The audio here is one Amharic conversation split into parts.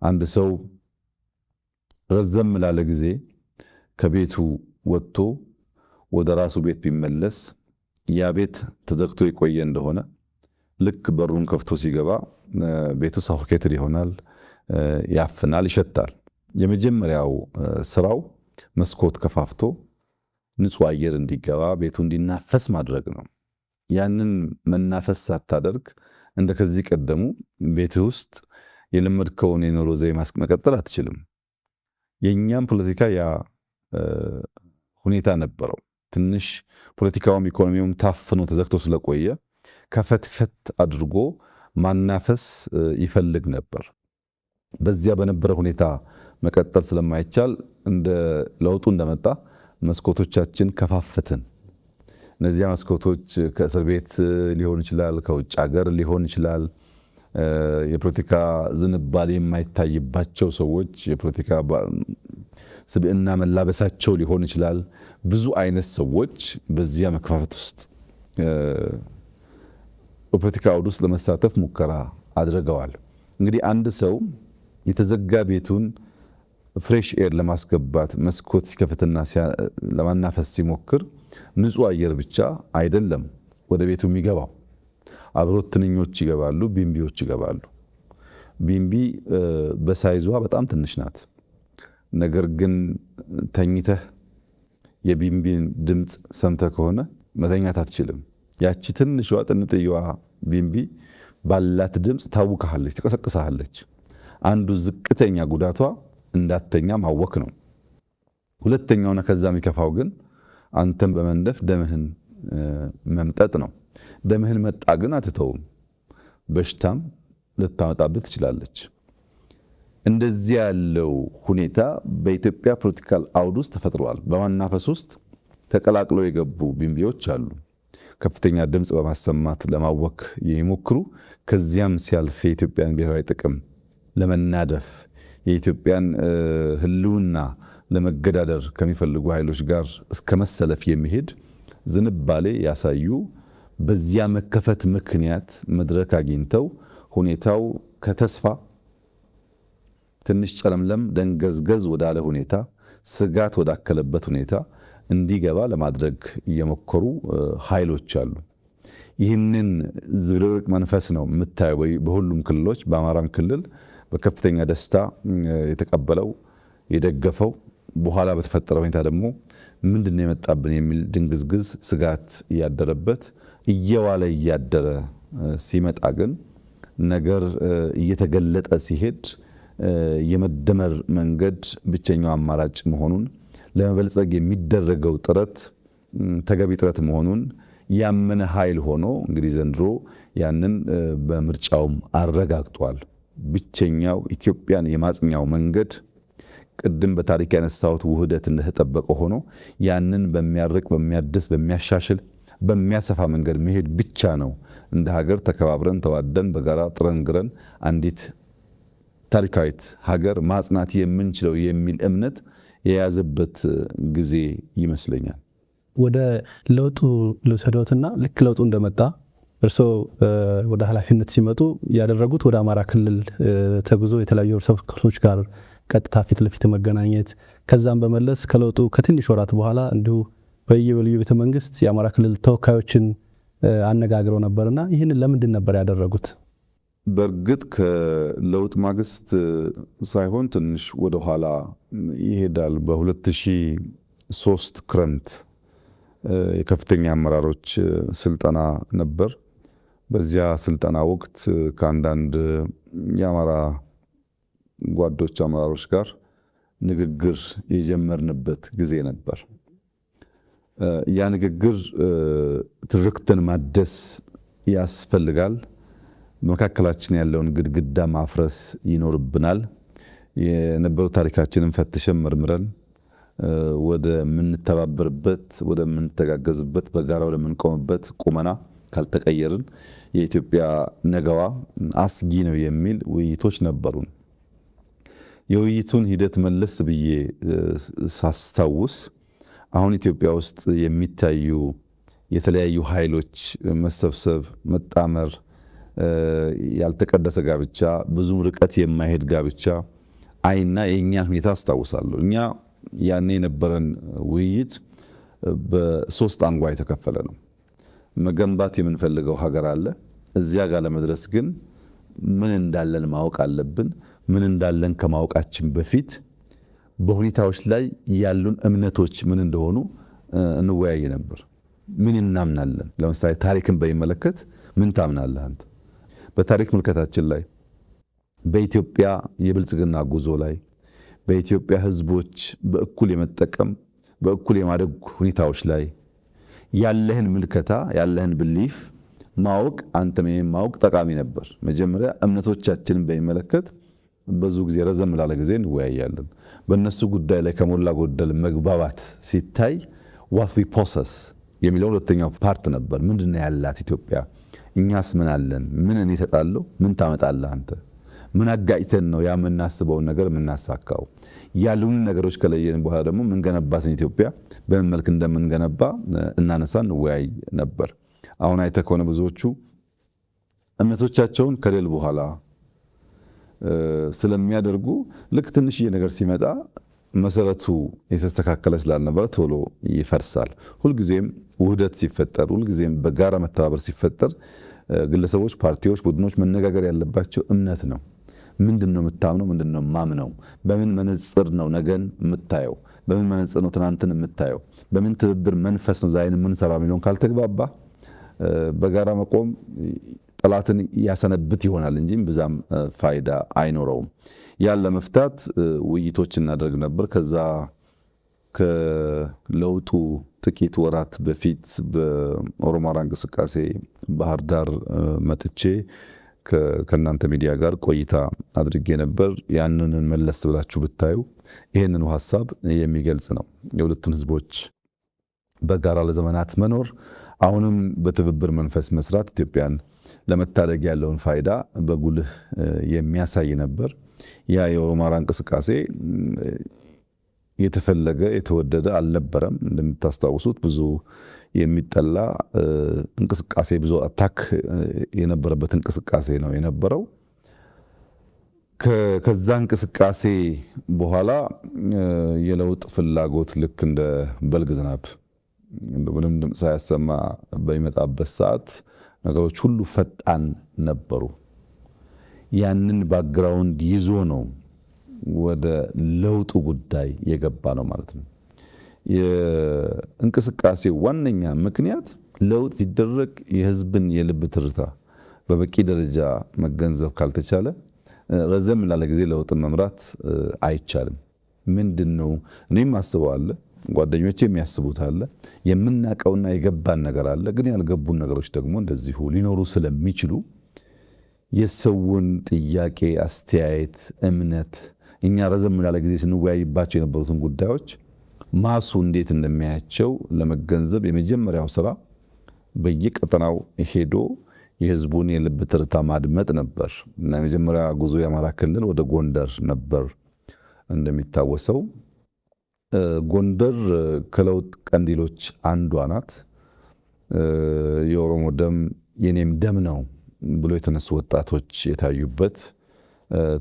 አንድ ሰው ረዘም ላለ ጊዜ ከቤቱ ወጥቶ ወደ ራሱ ቤት ቢመለስ ያ ቤት ተዘግቶ የቆየ እንደሆነ ልክ በሩን ከፍቶ ሲገባ ቤቱ ሳፎኬትድ ይሆናል፣ ያፍናል፣ ይሸታል። የመጀመሪያው ስራው መስኮት ከፋፍቶ ንጹህ አየር እንዲገባ ቤቱ እንዲናፈስ ማድረግ ነው። ያንን መናፈስ ሳታደርግ እንደ ከዚህ ቀደሙ ቤት ውስጥ የለመድከውን የኑሮ ዘዬ መቀጠል አትችልም። የኛም ፖለቲካ ያ ሁኔታ ነበረው። ትንሽ ፖለቲካውም ኢኮኖሚውም ታፍኖ ተዘግቶ ስለቆየ ከፈትፈት አድርጎ ማናፈስ ይፈልግ ነበር። በዚያ በነበረ ሁኔታ መቀጠል ስለማይቻል እንደ ለውጡ እንደመጣ መስኮቶቻችን ከፋፈትን። እነዚያ መስኮቶች ከእስር ቤት ሊሆን ይችላል፣ ከውጭ ሀገር ሊሆን ይችላል፣ የፖለቲካ ዝንባሌ የማይታይባቸው ሰዎች የፖለቲካ ስብዕና መላበሳቸው ሊሆን ይችላል። ብዙ አይነት ሰዎች በዚያ መከፋፈት ውስጥ በፖለቲካ አውድ ውስጥ ለመሳተፍ ሙከራ አድርገዋል። እንግዲህ አንድ ሰው የተዘጋ ቤቱን ፍሬሽ ኤር ለማስገባት መስኮት ሲከፍትና ለማናፈስ ሲሞክር ንጹህ አየር ብቻ አይደለም ወደ ቤቱ የሚገባው። አብሮት ትንኞች ይገባሉ፣ ቢምቢዎች ይገባሉ። ቢምቢ በሳይዟ በጣም ትንሽ ናት። ነገር ግን ተኝተህ የቢምቢን ድምፅ ሰምተህ ከሆነ መተኛት አትችልም። ያቺ ትንሿ ጥንጥየዋ ቢምቢ ባላት ድምፅ ታውካለች፣ ትቀሰቅሳለች። አንዱ ዝቅተኛ ጉዳቷ እንዳተኛ ማወክ ነው። ሁለተኛውና ከዛ የሚከፋው ግን አንተን በመንደፍ ደምህን መምጠጥ ነው። ደምህን መጣ ግን አትተውም፣ በሽታም ልታመጣብህ ትችላለች። እንደዚህ ያለው ሁኔታ በኢትዮጵያ ፖለቲካል አውድ ውስጥ ተፈጥሯል። በማናፈስ ውስጥ ተቀላቅለው የገቡ ቢምቢዎች አሉ፣ ከፍተኛ ድምፅ በማሰማት ለማወክ የሚሞክሩ፣ ከዚያም ሲያልፍ የኢትዮጵያን ብሔራዊ ጥቅም ለመናደፍ የኢትዮጵያን ሕልውና ለመገዳደር ከሚፈልጉ ኃይሎች ጋር እስከ መሰለፍ የሚሄድ ዝንባሌ ያሳዩ። በዚያ መከፈት ምክንያት መድረክ አግኝተው ሁኔታው ከተስፋ ትንሽ ጨለምለም ደንገዝገዝ ወዳለ ሁኔታ፣ ስጋት ወዳከለበት ሁኔታ እንዲገባ ለማድረግ እየሞከሩ ኃይሎች አሉ። ይህንን ዝብርቅርቅ መንፈስ ነው የምታየው በሁሉም ክልሎች። በአማራም ክልል በከፍተኛ ደስታ የተቀበለው የደገፈው፣ በኋላ በተፈጠረ ሁኔታ ደግሞ ምንድነው የመጣብን የሚል ድንግዝግዝ ስጋት እያደረበት እየዋለ እያደረ ሲመጣ ግን ነገር እየተገለጠ ሲሄድ የመደመር መንገድ ብቸኛው አማራጭ መሆኑን፣ ለመበልጸግ የሚደረገው ጥረት ተገቢ ጥረት መሆኑን ያመነ ኃይል ሆኖ እንግዲህ ዘንድሮ ያንን በምርጫውም አረጋግጧል። ብቸኛው ኢትዮጵያን የማጽኛው መንገድ ቅድም በታሪክ ያነሳሁት ውህደት እንደተጠበቀ ሆኖ ያንን በሚያርቅ፣ በሚያድስ፣ በሚያሻሽል፣ በሚያሰፋ መንገድ መሄድ ብቻ ነው እንደ ሀገር ተከባብረን ተዋደን በጋራ ጥረን ግረን አንዲት ታሪካዊት ሀገር ማጽናት የምንችለው የሚል እምነት የያዘበት ጊዜ ይመስለኛል። ወደ ለውጡ ልውሰዶትና ልክ ለውጡ እንደመጣ እርሶ ወደ ኃላፊነት ሲመጡ ያደረጉት ወደ አማራ ክልል ተጉዞ የተለያዩ ክልሎች ጋር ቀጥታ ፊት ለፊት መገናኘት፣ ከዛም በመለስ ከለውጡ ከትንሽ ወራት በኋላ እንዲሁ በየልዩ ቤተ መንግስት የአማራ ክልል ተወካዮችን አነጋግረው ነበርና ይህንን ለምንድን ነበር ያደረጉት? በእርግጥ ከለውጥ ማግስት ሳይሆን ትንሽ ወደ ኋላ ይሄዳል። በ2003 ክረምት የከፍተኛ አመራሮች ስልጠና ነበር። በዚያ ስልጠና ወቅት ከአንዳንድ የአማራ ጓዶች አመራሮች ጋር ንግግር የጀመርንበት ጊዜ ነበር። ያ ንግግር ትርክትን ማደስ ያስፈልጋል። በመካከላችን ያለውን ግድግዳ ማፍረስ ይኖርብናል። የነበሩ ታሪካችንን ፈትሸን መርምረን ወደ ምንተባበርበት፣ ወደ ምንተጋገዝበት፣ በጋራ ወደ ምንቆምበት ቁመና ካልተቀየርን የኢትዮጵያ ነገዋ አስጊ ነው የሚል ውይይቶች ነበሩን። የውይይቱን ሂደት መለስ ብዬ ሳስታውስ አሁን ኢትዮጵያ ውስጥ የሚታዩ የተለያዩ ኃይሎች መሰብሰብ፣ መጣመር፣ ያልተቀደሰ ጋብቻ፣ ብዙም ርቀት የማይሄድ ጋብቻ አይና የእኛን ሁኔታ አስታውሳለሁ። እኛ ያኔ የነበረን ውይይት በሶስት አንጓ የተከፈለ ነው። መገንባት የምንፈልገው ሀገር አለ። እዚያ ጋር ለመድረስ ግን ምን እንዳለን ማወቅ አለብን። ምን እንዳለን ከማወቃችን በፊት በሁኔታዎች ላይ ያሉን እምነቶች ምን እንደሆኑ እንወያይ ነበር። ምን እናምናለን? ለምሳሌ ታሪክን በሚመለከት ምን ታምናለህ አንተ? በታሪክ ምልከታችን ላይ፣ በኢትዮጵያ የብልጽግና ጉዞ ላይ፣ በኢትዮጵያ ሕዝቦች በእኩል የመጠቀም በእኩል የማደግ ሁኔታዎች ላይ ያለህን ምልከታ ያለህን ብሊፍ ማወቅ አንተም ማወቅ ጠቃሚ ነበር። መጀመሪያ እምነቶቻችንን በሚመለከት ብዙ ጊዜ ረዘም ላለ ጊዜ እንወያያለን። በእነሱ ጉዳይ ላይ ከሞላ ጎደል መግባባት ሲታይ what we possess የሚለው ሁለተኛው ፓርት ነበር። ምንድነው ያላት ኢትዮጵያ? እኛስ ምን አለን? ምን እኔ ተጣለው? ምን ታመጣለህ አንተ? ምን አጋጭተን ነው ያ የምናስበውን ነገር የምናሳካው? ያሉን ነገሮች ከለየን በኋላ ደግሞ ምንገነባትን ኢትዮጵያ በምን መልክ እንደምንገነባ እናነሳ እንወያይ ነበር። አሁን አይተህ ከሆነ ብዙዎቹ እምነቶቻቸውን ከሌል በኋላ ስለሚያደርጉ ልክ ትንሽዬ ነገር ሲመጣ መሰረቱ የተስተካከለ ስላልነበረ ቶሎ ይፈርሳል። ሁልጊዜም ውህደት ሲፈጠር፣ ሁልጊዜም በጋራ መተባበር ሲፈጠር ግለሰቦች፣ ፓርቲዎች፣ ቡድኖች መነጋገር ያለባቸው እምነት ነው። ምንድን ነው የምታምነው? ምንድን ነው የማምነው? በምን መነጽር ነው ነገን የምታየው? በምን መነጽር ነው ትናንትን የምታየው? በምን ትብብር መንፈስ ነው ዛሬን የምንሰራ የሚለውን ካልተግባባ በጋራ መቆም ጠላትን ያሰነብት ይሆናል እንጂ ብዛም ፋይዳ አይኖረውም። ያን ለመፍታት ውይይቶች እናደርግ ነበር። ከዛ ከለውጡ ጥቂት ወራት በፊት በኦሮማራ እንቅስቃሴ ባህር ዳር መጥቼ ከእናንተ ሚዲያ ጋር ቆይታ አድርጌ ነበር። ያንን መለስ ብላችሁ ብታዩ ይህንኑ ሀሳብ የሚገልጽ ነው። የሁለቱን ህዝቦች በጋራ ለዘመናት መኖር፣ አሁንም በትብብር መንፈስ መስራት ኢትዮጵያን ለመታደግ ያለውን ፋይዳ በጉልህ የሚያሳይ ነበር። ያ የኦሮማራ እንቅስቃሴ የተፈለገ የተወደደ አልነበረም። እንደምታስታውሱት ብዙ የሚጠላ እንቅስቃሴ፣ ብዙ አታክ የነበረበት እንቅስቃሴ ነው የነበረው። ከዛ እንቅስቃሴ በኋላ የለውጥ ፍላጎት ልክ እንደ በልግ ዝናብ ምንም ድምፅ ሳያሰማ በሚመጣበት ሰዓት ነገሮች ሁሉ ፈጣን ነበሩ። ያንን ባክግራውንድ ይዞ ነው ወደ ለውጡ ጉዳይ የገባ ነው ማለት ነው። የእንቅስቃሴ ዋነኛ ምክንያት ለውጥ ሲደረግ የህዝብን የልብ ትርታ በበቂ ደረጃ መገንዘብ ካልተቻለ ረዘም ላለ ጊዜ ለውጥን መምራት አይቻልም። ምንድነው እኔም አስበዋለሁ፣ ጓደኞቼ የሚያስቡት አለ፣ የምናቀውና የገባን ነገር አለ። ግን ያልገቡን ነገሮች ደግሞ እንደዚሁ ሊኖሩ ስለሚችሉ የሰውን ጥያቄ፣ አስተያየት፣ እምነት እኛ ረዘም ላለ ጊዜ ስንወያይባቸው የነበሩትን ጉዳዮች ማሱ እንዴት እንደሚያያቸው ለመገንዘብ የመጀመሪያው ስራ በየቀጠናው ሄዶ የህዝቡን የልብ ትርታ ማድመጥ ነበር እና የመጀመሪያ ጉዞ የአማራ ክልል ወደ ጎንደር ነበር። እንደሚታወሰው ጎንደር ከለውጥ ቀንዲሎች አንዷ ናት። የኦሮሞ ደም የኔም ደም ነው ብሎ የተነሱ ወጣቶች የታዩበት፣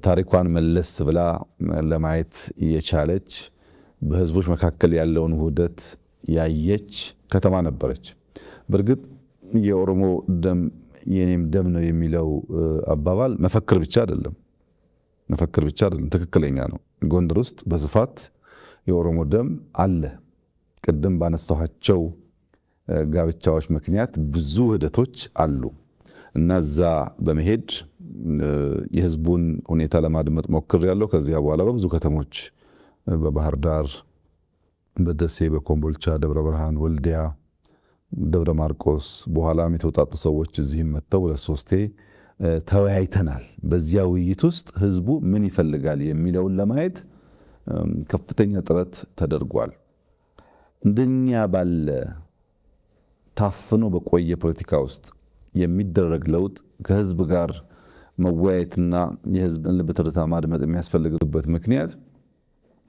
ታሪኳን መለስ ብላ ለማየት የቻለች፣ በህዝቦች መካከል ያለውን ውህደት ያየች ከተማ ነበረች። በእርግጥ የኦሮሞ ደም የኔም ደም ነው የሚለው አባባል መፈክር ብቻ አይደለም፣ ትክክለኛ ነው። ጎንደር ውስጥ በስፋት የኦሮሞ ደም አለ። ቅድም ባነሳኋቸው ጋብቻዎች ምክንያት ብዙ ውህደቶች አሉ እና እዛ በመሄድ የህዝቡን ሁኔታ ለማድመጥ ሞክሬያለሁ። ከዚያ በኋላ በብዙ ከተሞች በባህር ዳር፣ በደሴ፣ በኮምቦልቻ፣ ደብረ ብርሃን፣ ወልዲያ፣ ደብረ ማርቆስ በኋላም የተውጣጡ ሰዎች እዚህም መጥተው ለሶስቴ ተወያይተናል። በዚያ ውይይት ውስጥ ህዝቡ ምን ይፈልጋል የሚለውን ለማየት ከፍተኛ ጥረት ተደርጓል። እንደኛ ባለ ታፍኖ በቆየ ፖለቲካ ውስጥ የሚደረግ ለውጥ ከህዝብ ጋር መወያየትና የህዝብን ልብ ትርታ ማድመጥ የሚያስፈልግበት ምክንያት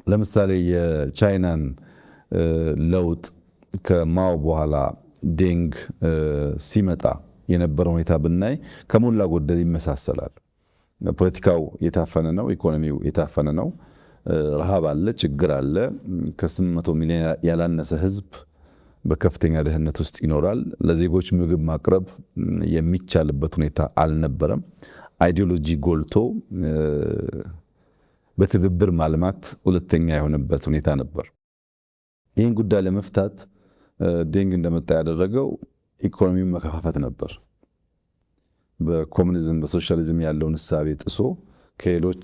ለምሳሌ የቻይናን ለውጥ ከማኦ በኋላ ዴንግ ሲመጣ የነበረው ሁኔታ ብናይ ከሞላ ጎደል ይመሳሰላል። ፖለቲካው የታፈነ ነው፣ ኢኮኖሚው የታፈነ ነው። ረሃብ አለ፣ ችግር አለ። ከ800 ሚሊዮን ያላነሰ ህዝብ በከፍተኛ ድህነት ውስጥ ይኖራል። ለዜጎች ምግብ ማቅረብ የሚቻልበት ሁኔታ አልነበረም። አይዲዮሎጂ ጎልቶ በትብብር ማልማት ሁለተኛ የሆነበት ሁኔታ ነበር። ይህን ጉዳይ ለመፍታት ዴንግ እንደመጣ ያደረገው ኢኮኖሚውን መከፋፈት ነበር። በኮሙኒዝም በሶሻሊዝም ያለውን እሳቤ ጥሶ ከሌሎች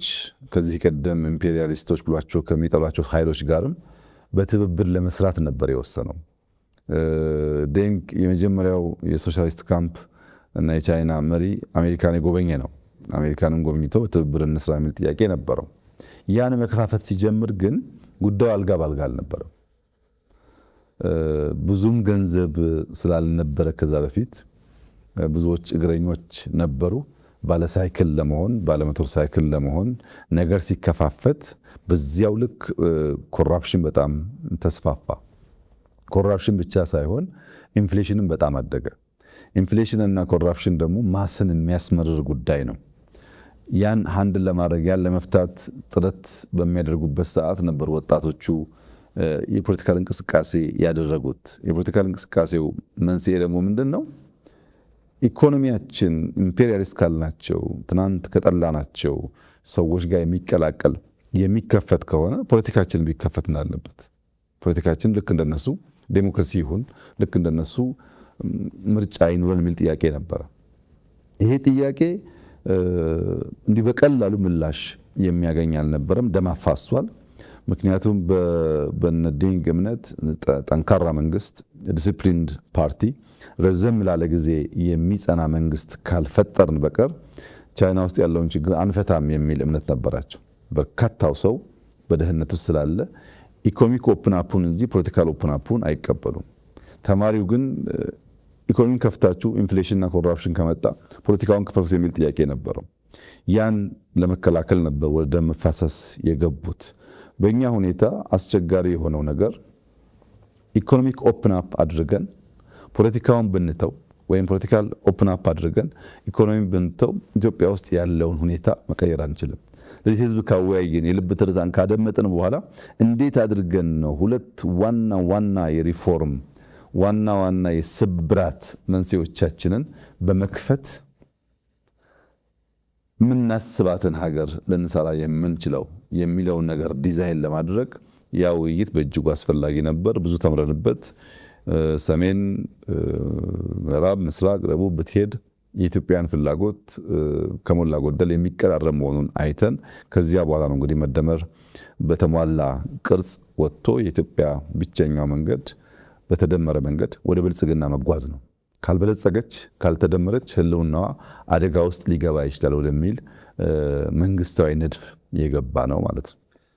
ከዚህ ቀደም ኢምፔሪያሊስቶች ብሏቸው ከሚጠሏቸው ኃይሎች ጋርም በትብብር ለመስራት ነበር የወሰነው። ዴንግ የመጀመሪያው የሶሻሊስት ካምፕ እና የቻይና መሪ አሜሪካን የጎበኘ ነው። አሜሪካንን ጎብኝቶ በትብብር እንስራ የሚል ጥያቄ ነበረው። ያን መከፋፈት ሲጀምር ግን ጉዳዩ አልጋ ባልጋ አልነበረም። ብዙም ገንዘብ ስላልነበረ ከዛ በፊት ብዙዎች እግረኞች ነበሩ። ባለሳይክል ለመሆን ባለሞተር ሳይክል ለመሆን ነገር ሲከፋፈት በዚያው ልክ ኮራፕሽን በጣም ተስፋፋ። ኮራፕሽን ብቻ ሳይሆን ኢንፍሌሽንም በጣም አደገ። ኢንፍሌሽን እና ኮራፕሽን ደግሞ ማስን የሚያስመርር ጉዳይ ነው። ያን ሃንድል ለማድረግ ያን ለመፍታት ጥረት በሚያደርጉበት ሰዓት ነበር ወጣቶቹ የፖለቲካል እንቅስቃሴ ያደረጉት። የፖለቲካል እንቅስቃሴው መንስኤ ደግሞ ምንድን ነው? ኢኮኖሚያችን ኢምፔሪያሊስት ካልናቸው ትናንት ከጠላናቸው ሰዎች ጋር የሚቀላቀል የሚከፈት ከሆነ ፖለቲካችን ቢከፈት እንዳለበት፣ ፖለቲካችን ልክ እንደነሱ ዴሞክራሲ ይሁን፣ ልክ እንደነሱ ምርጫ ይኑረን የሚል ጥያቄ ነበረ። ይሄ ጥያቄ እንዲህ በቀላሉ ምላሽ የሚያገኝ አልነበረም። ደም አፋሷል። ምክንያቱም በነ ዴንግ እምነት ጠንካራ መንግስት፣ ዲሲፕሊንድ ፓርቲ፣ ረዘም ላለ ጊዜ የሚጸና መንግስት ካልፈጠርን በቀር ቻይና ውስጥ ያለውን ችግር አንፈታም የሚል እምነት ነበራቸው። በርካታው ሰው በድህነት ውስጥ ስላለ ኢኮኖሚክ ኦፕን አፑን እንጂ ፖለቲካል ኦፕን አፑን አይቀበሉም። ተማሪው ግን ኢኮኖሚን ከፍታችሁ ኢንፍሌሽንና ኮራፕሽን ከመጣ ፖለቲካውን ክፈቱት የሚል ጥያቄ ነበረው። ያን ለመከላከል ነበር ወደ ደም መፋሰስ የገቡት። በእኛ ሁኔታ አስቸጋሪ የሆነው ነገር ኢኮኖሚክ ኦፕን አፕ አድርገን ፖለቲካውን ብንተው ወይም ፖለቲካል ኦፕን አፕ አድርገን ኢኮኖሚ ብንተው ኢትዮጵያ ውስጥ ያለውን ሁኔታ መቀየር አንችልም። ለዚህ ህዝብ ካወያየን የልብ ትርታን ካደመጥን በኋላ እንዴት አድርገን ነው ሁለት ዋና የሪፎርም ዋና የስብራት መንስኤዎቻችንን በመክፈት ምናስባትን ሀገር ልንሰራ የምንችለው የሚለውን ነገር ዲዛይን ለማድረግ ያ ውይይት በእጅጉ አስፈላጊ ነበር። ብዙ ተምረንበት ሰሜን፣ ምዕራብ፣ ምስራቅ፣ ደቡብ ብትሄድ የኢትዮጵያን ፍላጎት ከሞላ ጎደል የሚቀራረብ መሆኑን አይተን ከዚያ በኋላ ነው እንግዲህ መደመር በተሟላ ቅርጽ ወጥቶ የኢትዮጵያ ብቸኛው መንገድ በተደመረ መንገድ ወደ ብልጽግና መጓዝ ነው። ካልበለጸገች ካልተደመረች ህልውናዋ አደጋ ውስጥ ሊገባ ይችላል ወደሚል መንግስታዊ ንድፍ የገባ ነው ማለት ነው።